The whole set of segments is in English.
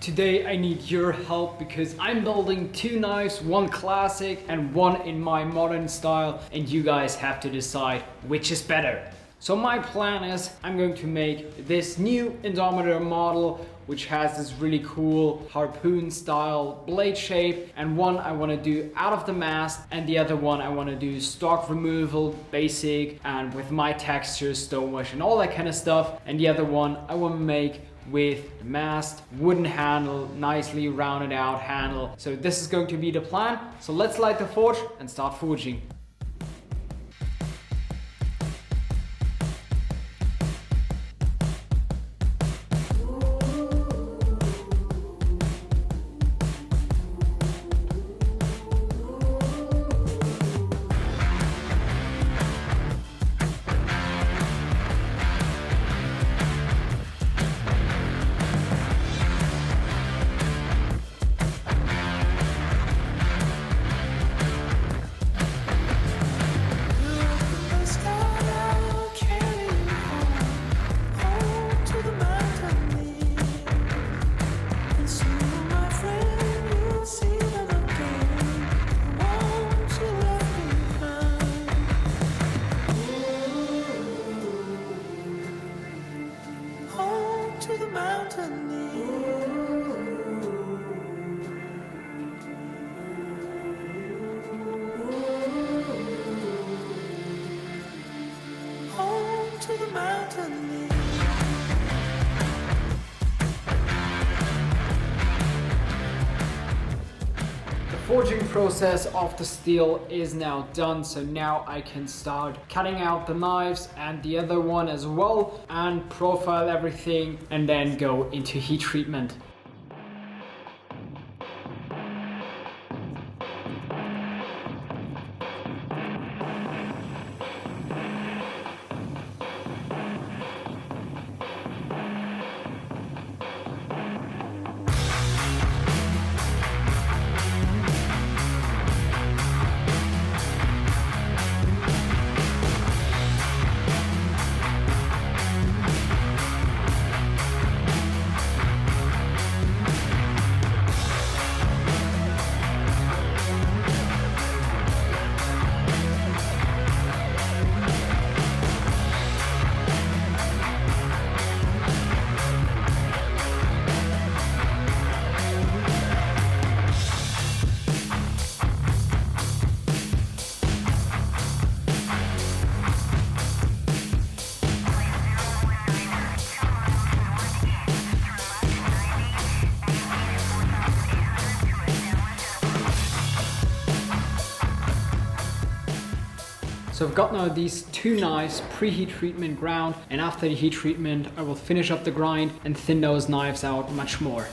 Today I need your help because I'm building two knives, one classic and one in my modern style, and you guys have to decide which is better. So my plan is I'm going to make this new Indomitor model which has this really cool harpoon style blade shape, and one I want to do out of the mast and the other one I want to do stock removal, basic, and with my textures, stonewash and all that kind of stuff, and the other one I want to make with the mast, wooden handle, nicely rounded out handle. So this is going to be the plan. So let's light the forge and start forging. The forging process of the steel is now done, so now I can start cutting out the knives and the other one as well and profile everything and then go into heat treatment. So I've got now these two knives pre-heat treatment ground, and after the heat treatment I will finish up the grind and thin those knives out much more.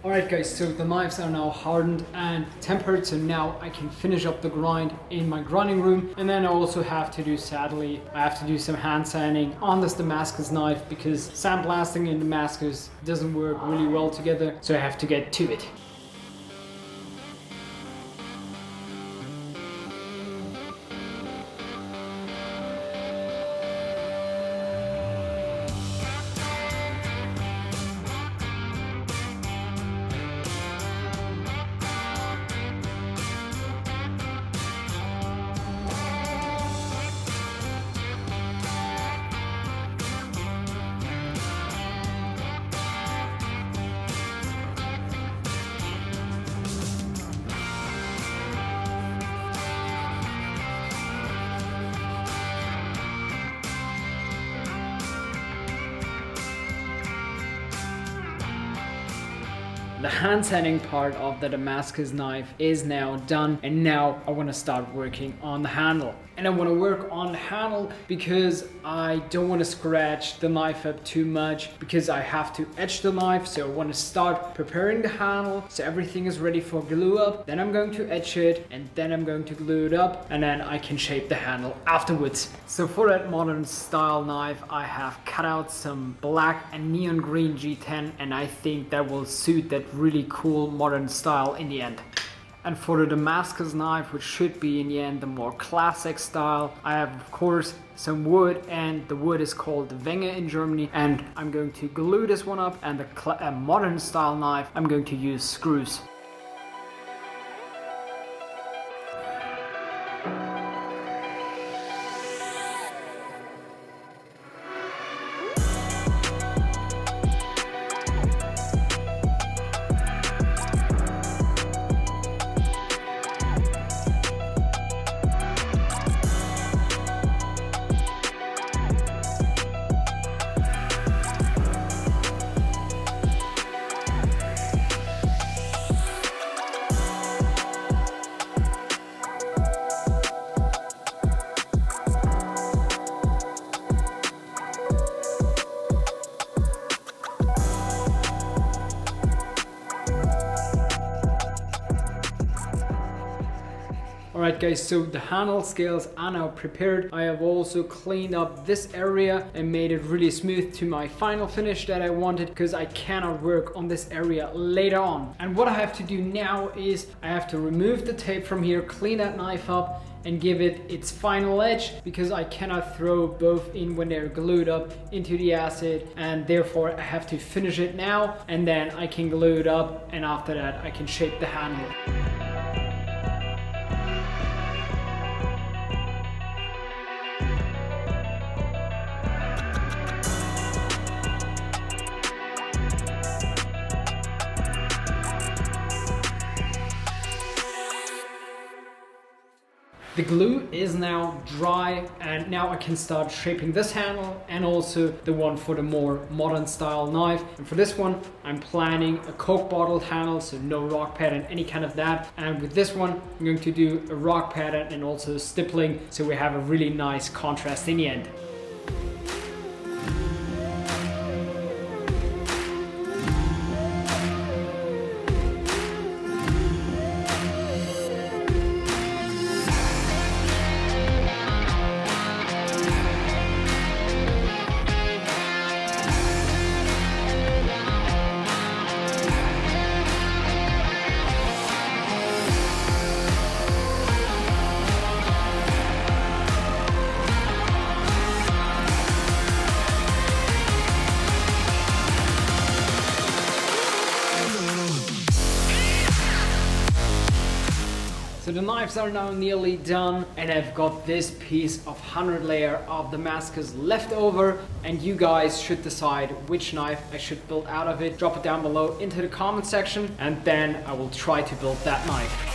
Alright guys, so the knives are now hardened and tempered, so now I can finish up the grind in my grinding room. And then I also have to do, sadly, I have to do some hand sanding on this Damascus knife because sandblasting and Damascus doesn't work really well together, so I have to get to it. The hand sanding part of the Damascus knife is now done, and now I want to start working on the handle. And I want to work on the handle because I don't want to scratch the knife up too much because I have to etch the knife. So I want to start preparing the handle so everything is ready for glue up. Then I'm going to etch it and then I'm going to glue it up, and then I can shape the handle afterwards. So for that modern style knife I have cut out some black and neon green G10, and I think that will suit that really cool modern style in the end. And for the Damascus knife, which should be in the end the more classic style, I have of course some wood, and the wood is called the Wenge in Germany, and I'm going to glue this one up, and the modern style knife, I'm going to use screws. Alright guys, so the handle scales are now prepared. I have also cleaned up this area and made it really smooth to my final finish that I wanted, because I cannot work on this area later on. And what I have to do now is I have to remove the tape from here, clean that knife up and give it its final edge, because I cannot throw both in when they're glued up into the acid, and therefore I have to finish it now and then I can glue it up, and after that I can shape the handle. The glue is now dry, and now I can start shaping this handle and also the one for the more modern style knife. And for this one, I'm planning a Coke bottle handle, so no rock pattern, any kind of that. And with this one, I'm going to do a rock pattern and also stippling, so we have a really nice contrast in the end. So the knives are now nearly done, and I've got this piece of 100 layer of Damascus left over, and you guys should decide which knife I should build out of it. Drop it down below into the comment section, and then I will try to build that knife.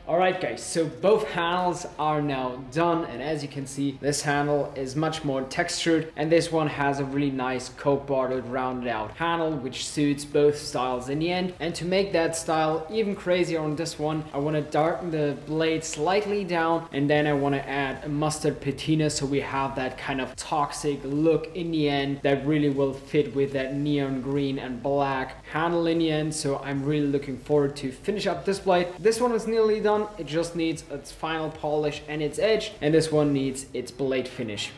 Alright guys, so both handles are now done, and as you can see, this handle is much more textured, and this one has a really nice Coke bottled rounded out handle, which suits both styles in the end. And to make that style even crazier on this one, I want to darken the blade slightly down, and then I want to add a mustard patina, so we have that kind of toxic look in the end that really will fit with that neon green and black handle in the end. So I'm really looking forward to finish up this blade. This one is nearly done. It just needs its final polish and its edge, and this one needs its blade finish.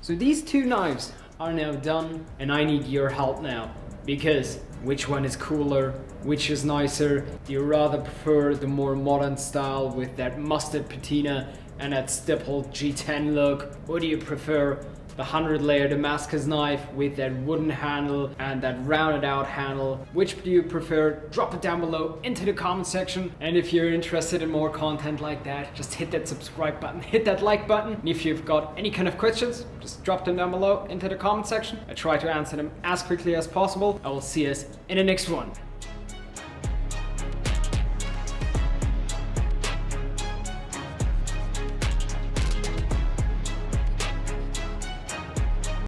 So these two knives are now done, and I need your help now. Because which one is cooler? Which is nicer? Do you rather prefer the more modern style with that mustard patina and that stippled G10 look? Or do you prefer the 100-layer Damascus knife with that wooden handle and that rounded out handle? Which do you prefer? Drop it down below into the comment section. And if you're interested in more content like that, just hit that subscribe button, hit that like button. And if you've got any kind of questions, just drop them down below into the comment section. I try to answer them as quickly as possible. I will see us in the next one.